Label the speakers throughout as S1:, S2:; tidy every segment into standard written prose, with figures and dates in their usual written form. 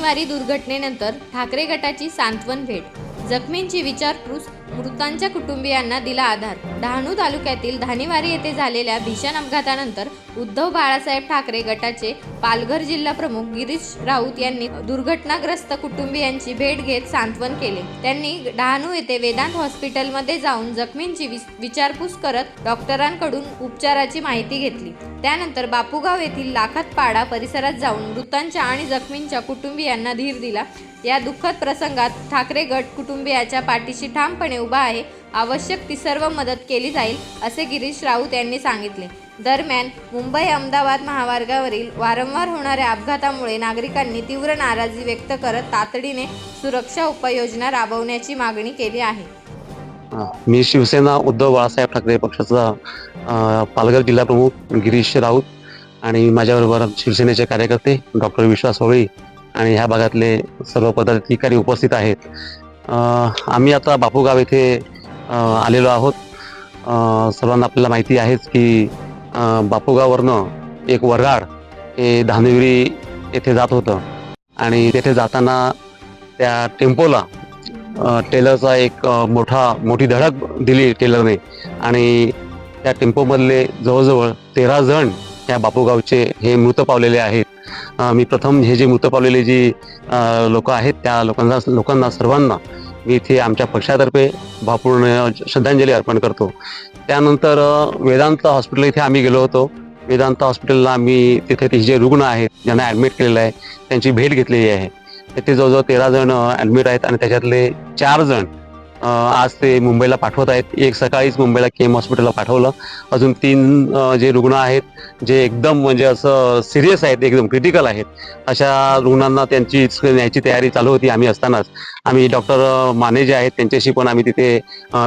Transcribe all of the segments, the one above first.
S1: धानीवारी दुर्घटनेनंतर ठाकरे गटाची सांत्वन भेट, जखमींची विचारपूस, मृतांच्या कुटुंबियांना दिला आधार। डहाणू तालुक्यातील धानीवारी येथे झालेल्या भीषण अपघातानंतर उद्धव बाळासाहेब ठाकरे गटाचे पालघर जिल्हा प्रमुख गिरीश राऊत यांनी दुर्घटनाग्रस्त कुटुंबियांची भेट घेत सांत्वन केले। त्यांनी डहाणू येथे वेदांत हॉस्पिटलमध्ये जाऊन जखमींची विचारपूस करत डॉक्टरांकडून उपचाराची माहिती घेतली। त्यानंतर बापूगाव येथील लाखातपाडा परिसरात जाऊन मृतांच्या आणि जखमींच्या कुटुंबियांना धीर दिला। या दुःखद प्रसंगात ठाकरे गट कुटुंबियाच्या पाठीशी ठामपणे उभा आहे। आवश्यक ती सर्व मदत केली जाईल असे गिरीश राऊत यांनी सांगितले। दरम्यान मुंबई अहमदाबाद महामार्गावरील वारंवार होणाऱ्या अपघातामुळे नागरिकांनी तीव्र नाराजी व्यक्त करत तातडीने सुरक्षा उपाययोजना राबवण्याची मागणी केली आहे।
S2: मी शिवसेना उद्धव बाळासाहेब ठाकरे पक्षाचा पालघर जिल्हा प्रमुख गिरीश राऊत आणि माझ्याबरोबर शिवसेनेचे कार्यकर्ते डॉक्टर विश्वास होळी आणि ह्या भागातले सर्व पदाधिकारी उपस्थित आहेत। आम्ही आता बापूगाव येथे आलेलो आहोत। सर्वांना आपल्याला माहिती आहेच की बापूगाववरनं एक वऱ्हाड हे धानीवारी येथे जात होतं आणि तेथे जाताना त्या टेम्पोला टेलरचा एक मोठी धडक दिली टेलरने आणि त्या टेम्पोमधले जवळजवळ 13 जण या बापूगावचे हे मृत पावलेले आहेत। मी प्रथम हे जे मृत पावलेले जी लोक आहेत त्या लोकांना सर्वांना मी इथे आमच्या पक्षातर्फे भावपूर्ण श्रद्धांजली अर्पण करतो। त्यानंतर वेदांत हॉस्पिटल इथे आम्ही गेलो होतो। वेदांत हॉस्पिटलला आम्ही तिथे जे रुग्ण आहेत ज्यांना ॲडमिट केलेलं आहे त्यांची भेट घेतलेली आहे। तिथे जवळजवळ 13 जण ॲडमिट आहेत आणि त्याच्यातले 4 जण आज ते मुंबईला पाठवत आहेत। एक सकाळीच मुंबईला केम हॉस्पिटलला पाठवलं। अजून 3 जे रुग्ण आहेत जे एकदम म्हणजे असं सिरियस आहेत, एकदम क्रिटिकल आहेत, अशा रुग्णांना त्यांची न्यायची तयारी चालू होती। आम्ही असतानाच आम्ही डॉक्टर माने जे आहेत त्यांच्याशी पण आम्ही तिथे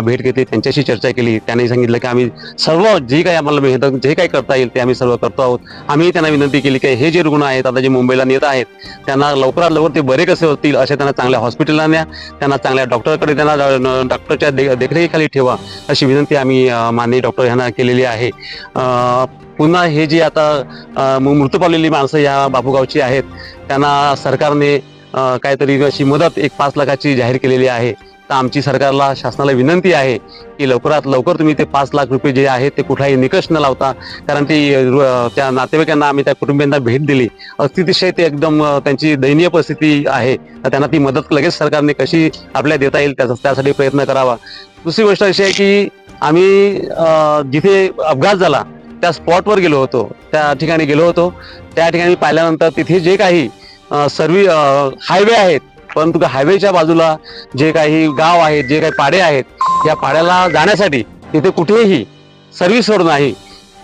S2: भेट घेतली, त्यांच्याशी चर्चा केली। त्यांनी सांगितलं की आम्ही सर्व जे काही आम्हाला मेहनत जे काही करता येईल ते आम्ही सर्व करतो आहोत। आम्ही त्यांना विनंती केली की हे जे रुग्ण आहेत आता जे मुंबईला नेत आहेत त्यांना लवकरात लवकर ते बरे कसे होतील असे त्यांना चांगल्या हॉस्पिटलला न्या, त्यांना चांगल्या डॉक्टरकडे त्यांना डॉक्टरच्या देखरेखीखाली ठेवा अशी विनंती आम्ही माननीय डॉक्टर यांना केलेली आहे। पुन्हा हे जे आता मृत पावलेली माणसं या बापूगावची आहेत त्यांना सरकारने काहीतरी अशी मदत 5 लाखाची जाहीर केलेली आहे। तर आमची सरकारला शासनाला विनंती आहे की लवकरात लवकर तुम्ही ते 5 लाख रुपये जे आहेत ते कुठलाही निकष न लावता, कारण त्या नातेवाईकांना आम्ही त्या कुटुंबियांना भेट दिली, अतिशय ते एकदम त्यांची दयनीय परिस्थिती आहे, तर त्यांना ती मदत लगेच सरकारने कशी आपल्याला देता येईल त्यासाठी प्रयत्न करावा। दुसरी गोष्ट अशी आहे की आम्ही जिथे अपघात झाला त्या स्पॉटवर गेलो होतो, त्या ठिकाणी गेलो होतो। त्या ठिकाणी पाहिल्यानंतर तिथे जे काही हायवे आहेत, परंतु हायवेच्या बाजूला जे काही गाव आहेत, जे काही पाडे आहेत, या पाड्याला जाण्यासाठी तिथे कुठेही सर्व्हिस रोड नाही।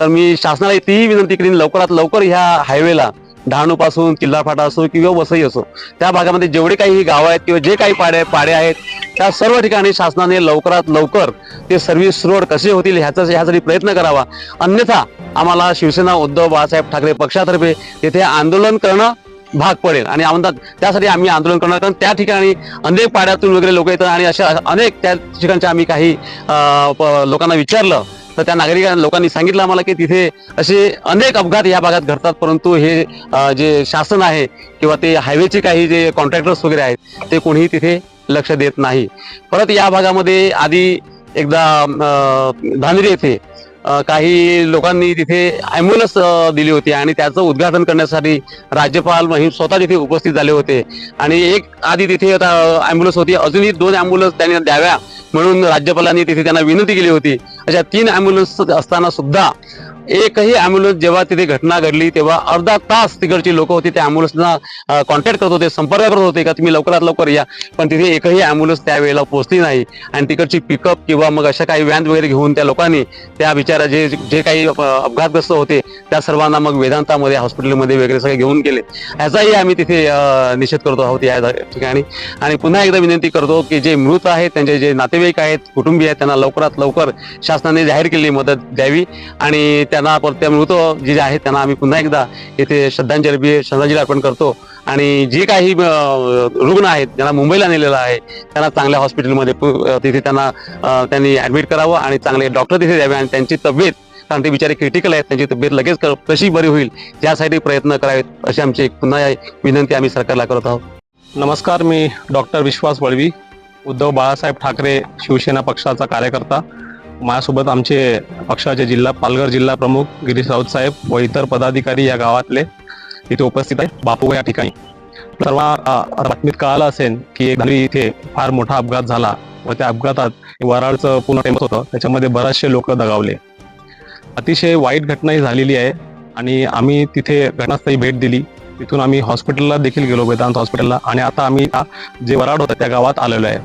S2: तर मी शासनाला तीही विनंती करीन लवकरात लवकर ह्या हायवेला डहाणूपासून किल्लारफाटा असो किंवा वसई असो त्या भागामध्ये जेवढे काही गाव आहेत किंवा जे काही पाडे आहेत त्या सर्व ठिकाणी शासनाने लवकरात लवकर ते सर्व्हिस रोड कसे होतील ह्यासाठी प्रयत्न करावा। अन्यथा आम्हाला शिवसेना उद्धव बाळासाहेब ठाकरे पक्षातर्फे तिथे आंदोलन करणं भाग पडेल आणि त्यासाठी आम्ही आंदोलन करणार, कारण त्या ठिकाणी अनेक पाड्यातून वगैरे लोक येतात आणि अशा अनेक त्या ठिकाणच्या आम्ही काही लोकांना विचारलं तर त्या लोकांनी सांगितलं आम्हाला की तिथे असे अनेक अपघात या भागात घडतात, परंतु हे जे शासन आहे किंवा ते हायवेचे काही जे कॉन्ट्रॅक्टर्स वगैरे आहेत ते कोणीही तिथे लक्ष देत नाही। परत या भागामध्ये आधी एकदा धानेरी येथे काही लोकांनी तिथे ॲम्ब्युलन्स दिली होती आणि त्याचं उद्घाटन करण्यासाठी राज्यपाल स्वतः तिथे उपस्थित झाले होते आणि एक आधी तिथे ॲम्ब्युलन्स होती, अजूनही 2 ॲम्ब्युलन्स त्यांनी द्याव्या म्हणून राज्यपालांनी तिथे त्यांना विनंती केली होती। अशा 3 ॲम्ब्युलन्स असताना सुद्धा एकही ॲम्ब्युलन्स जेव्हा तिथे घटना घडली तेव्हा अर्धा तास तिकडची लोक होती त्या ॲम्ब्युलन्सना कॉन्टॅक्ट करत होते, संपर्क करत होते का तुम्ही लवकरात लवकर या, पण तिथे एकही ॲम्ब्युलन्स त्यावेळेला पोहोचली नाही। आणि तिकडची पिकअप किंवा मग अशा काही व्हॅन वगैरे घेऊन त्या लोकांनी त्या बिचारा जे काही अपघातग्रस्त होते त्या सर्वांना मग वेदांतामध्ये हॉस्पिटलमध्ये वगैरे सगळे घेऊन गेले। ह्याचाही आम्ही तिथे निषेध करतो आहोत या ठिकाणी। आणि पुन्हा एकदा विनंती करतो की जे मृत आहेत त्यांचे जे नातेवाईक आहेत, कुटुंबीय आहेत, त्यांना लवकरात लवकर शासनाने जाहीर केलेली मदत द्यावी आणि त्यांना त्या मृत जे आहेत त्यांना आम्ही पुन्हा एकदा इथे श्रद्धांजली अर्पण करतो। आणि जे काही रुग्ण आहेत ज्यांना मुंबईला नेलेलं आहे त्यांना चांगल्या हॉस्पिटलमध्ये तिथे त्यांनी ॲडमिट करावं आणि चांगले डॉक्टर तिथे द्यावे आणि त्यांची तब्येत, कारण ते बिचारे क्रिटिकल आहेत, त्यांची तब्येत लगेच कशी बरी होईल यासाठी प्रयत्न करावेत अशी आमची पुन्हा विनंती आम्ही सरकारला करत आहोत।
S3: नमस्कार, मी डॉक्टर विश्वास वळवी, उद्धव बाळासाहेब ठाकरे शिवसेना पक्षाचा कार्यकर्ता. माझ्यासोबत आमचे पक्षाचे पालघर जिल्हा प्रमुख गिरीश राऊत साहेब व इतर पदाधिकारी या गावातले इथे उपस्थित आहेत. बापू या ठिकाणी सर्व बातमीत कळालं असेल की एक इथे फार मोठा अपघात झाला व त्या अपघातात वराडचं पूर्ण टेम्पो होतं, त्याच्यामध्ये बरेचसे लोक दगावले. अतिशय वाईट घटना ही झालेली आहे आणि आम्ही तिथे घटनास्थळी भेट दिली. तिथून आम्ही हॉस्पिटलला देखील गेलो, वेदांत हॉस्पिटलला, आणि आता आम्ही जे वराड होतं त्या गावात आलेलो आहे.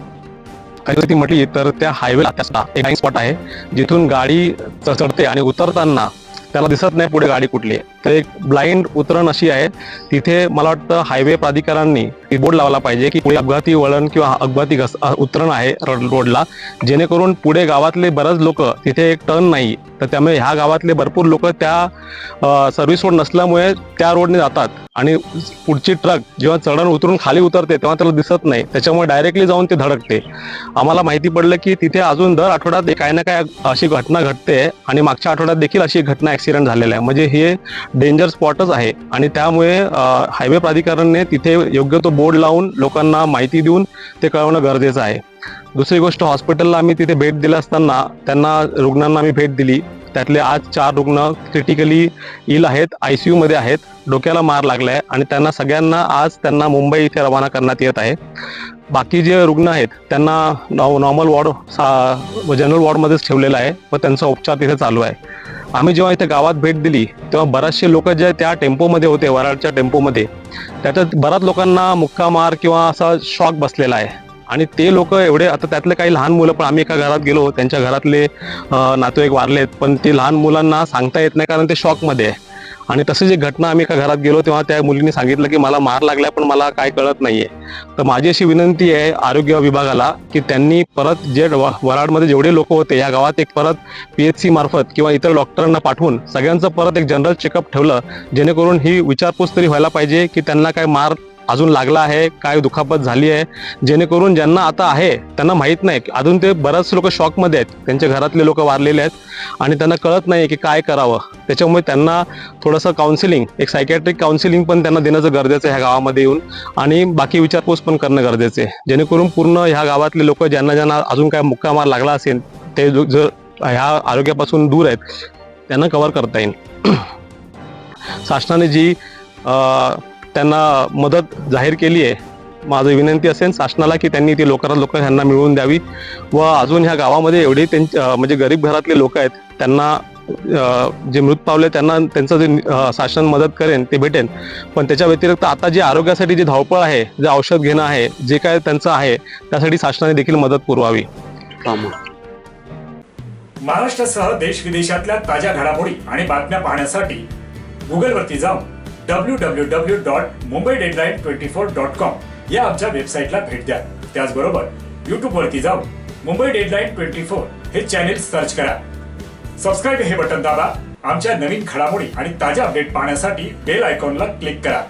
S3: काही म्हटली तर त्या हायवेला एक टाइम स्पॉट आहे जिथून गाडी चढते आणि उतरताना त्याला दिसत नाही पुढे गाडी कुठली आहे. तर एक ब्लाइंड उतरण अशी आहे. तिथे मला वाटतं हायवे प्राधिकरणांनी बोर्ड लावला पाहिजे की पुढे अपघाती वळण किंवा अपघाती उतरण आहे रोडला, जेणेकरून पुढे गावातले बरेच लोक तिथे एक टर्न नाही, तर त्यामुळे ह्या गावातले भरपूर लोक त्या सर्व्हिस रोड नसल्यामुळे त्या रोडने जातात आणि पुढची ट्रक जेव्हा चढण उतरून खाली उतरते तेव्हा त्याला दिसत नाही, त्याच्यामुळे डायरेक्टली जाऊन ते धडकते. आम्हाला माहिती पडलं की तिथे अजून दर आठवड्यात काय ना काय अशी घटना घडते आणि मागच्या आठवड्यात देखील अशी घटना ऍक्सिडेंट झालेला आहे. म्हणजे हे डेंजर स्पॉटच आहे आणि त्यामुळे हायवे प्राधिकरणाने तिथे योग्य तो बोर्ड लावून लोकांना माहिती देऊन ते कळवणं गरजेचं आहे. दुसरी गोष्ट, हॉस्पिटलला आम्ही तिथे भेट दिली असताना त्यांना रुग्णांना आम्ही भेट दिली. त्यातले आज 4 रुग्ण क्रिटिकली इल आहेत, ICU मध्ये आहेत, डोक्याला मार लागलाय आणि त्यांना सगळ्यांना आज त्यांना मुंबई इथे रवाना करण्यात येत आहे. बाकी जे रुग्ण आहेत त्यांना नॉर्मल वॉर्ड जनरल वॉर्डमध्येच ठेवलेलं आहे व त्यांचा उपचार तिथे चालू आहे. आम्ही जेव्हा इथे गावात भेट दिली तेव्हा बरेचसे लोक जे त्या टेम्पोमध्ये होते, वराडच्या टेम्पोमध्ये, त्याच्यात बऱ्याच लोकांना मुक्का मार किंवा असा शॉक बसलेला आहे आणि ते लोक एवढे, आता त्यातले काही लहान मुलं, पण आम्ही एका घरात गेलो, त्यांच्या घरातले नातेवाईक वारलेत, पण ते लहान मुलांना सांगता येत नाही कारण ते शॉकमध्ये आहे. आणि तसंच एक घटना, आम्ही एका घरात गेलो तेव्हा त्या मुलीने सांगितलं की मला मार लागलाय पण मला काय कळत नाहीये. तर माझी अशी विनंती आहे आरोग्य विभागाला की त्यांनी परत जे वराडमध्ये जेवढे लोक होते या गावात एक परत PHC मार्फत किंवा इतर डॉक्टरांना पाठवून सगळ्यांचं परत एक जनरल चेकअप ठेवलं, जेणेकरून ही विचारपूस तरी व्हायला पाहिजे की त्यांना काय मार अजून लागला आहे, काय दुखापत झाली आहे, जेणेकरून ज्यांना आता आहे त्यांना माहीत नाही. अजून ते बरेच लोक शॉकमध्ये आहेत, त्यांच्या घरातले लोक वारलेले आहेत आणि त्यांना कळत नाही की काय करावं. त्याच्यामुळे त्यांना थोडंसं काउन्सिलिंग, एक सायकॅट्रिक काउन्सिलिंग पण त्यांना देण्याचं गरजेचं आहे ह्या गावामध्ये येऊन, आणि बाकी विचारपूस पण करणं गरजेचं आहे, जेणेकरून पूर्ण ह्या गावातले लोक ज्यांना अजून काय मुक्का मार लागला असेल ते जर ह्या आरोग्यापासून दूर आहेत त्यांना कव्हर करता येईल. शासनाने जी त्यांना मदत जाहीर केली आहे, माझी विनंती असेल शासनाला की त्यांनी ती लोक ह्यांना मिळवून द्यावी व अजून ह्या गावामध्ये एवढे म्हणजे गरीब घरातले लोक आहेत त्यांना जे मृत पावले त्यांना त्यांचं जे शासन मदत करेन ते भेटेन. पण त्याच्या व्यतिरिक्त आता जे आरोग्यासाठी जे धावपळ आहे, जे औषध घेणं आहे, जे काय त्यांचं आहे त्यासाठी शासनाने देखील मदत पुरवावी.
S4: महाराष्ट्रासह देश विदेशातल्या ताज्या घडामोडी आणि बातम्या पाहण्यासाठी गुगलवरती जाऊन www.mumbaideadline24.com या आमच्या वेबसाईटला भेट द्या. त्याचबरोबर यूट्यूबवरती जाऊन मुंबई डेडलाईन 24 हे चॅनेल सर्च करा. सबस्क्राईब हे बटन दाबा. आमच्या नवीन घडामोडी आणि ताज्या अपडेट पाहण्यासाठी बेल आयकॉनला क्लिक करा.